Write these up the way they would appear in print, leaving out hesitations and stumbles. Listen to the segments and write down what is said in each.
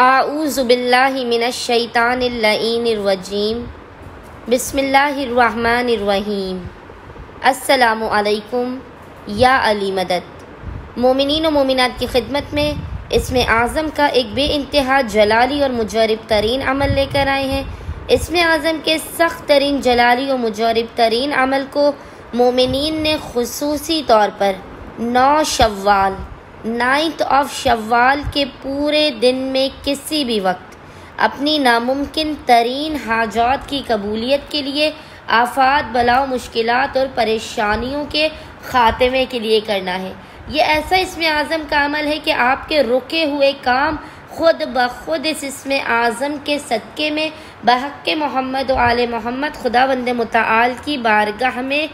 اعوذ باللہ من الشیطان اللعین الرجیم بسم اللہ الرحمن الرحیم السلام علیکم یا علی مدد۔ مومنین و مومنات کی خدمت میں اسم اعظم کا ایک بے انتہا جلالی اور مجرب ترین عمل لے کر آئے ہیں۔ اسم اعظم کے سخت ترین جلالی اور مجرب ترین عمل کو مومنین نے خصوصی طور پر 9 شوال 9th آف شوال کے پورے دن میں کسی بھی وقت اپنی ناممکن ترین حاجات کی قبولیت کے لیے، آفات، بلاؤ، مشکلات اور پریشانیوں کے خاتمے کے لیے کرنا ہے۔ یہ ایسا اسم اعظم کا عمل ہے کہ آپ کے رکے ہوئے کام خود بخود اس اسم اعظم کے صدقے میں بحق محمد و آل محمد خداوند متعال کی بارگاہ میں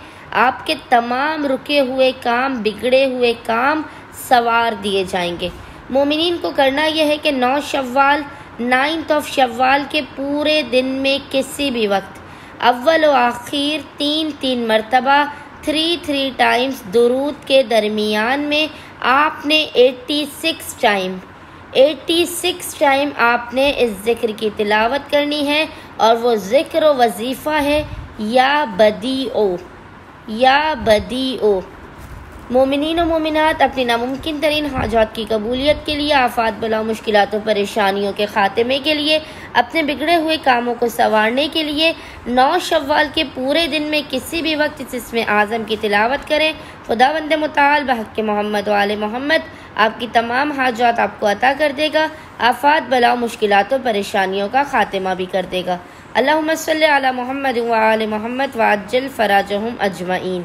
آپ کے تمام رکے ہوئے کام، بگڑے ہوئے کام سوار دیے جائیں گے۔ مومنین کو کرنا یہ ہے کہ 9 شوال 9th آف شوال کے پورے دن میں کسی بھی وقت اول و آخر 3 مرتبہ 3 ٹائمز درود کے درمیان میں آپ نے 86 ٹائم آپ نے اس ذکر کی تلاوت کرنی ہے، اور وہ ذکر و وظیفہ ہے یا بدیعو۔ مومنین و مومنات اپنی ناممکن ترین حاجات کی قبولیت کے لیے، آفات، بلاؤ، مشکلات و پریشانیوں کے خاتمے کے لیے، اپنے بگڑے ہوئے کاموں کو سنوارنے کے لیے 9 شوال کے پورے دن میں کسی بھی وقت اس اسم اعظم کی تلاوت کریں۔ خداوند متعال بحق محمد و آل محمد آپ کی تمام حاجات آپ کو عطا کر دے گا، آفات، بلاؤ، مشکلات و پریشانیوں کا خاتمہ بھی کر دے گا۔ اللہم صلی علی محمد و آل محمد وعجل فراجہم اجمعین۔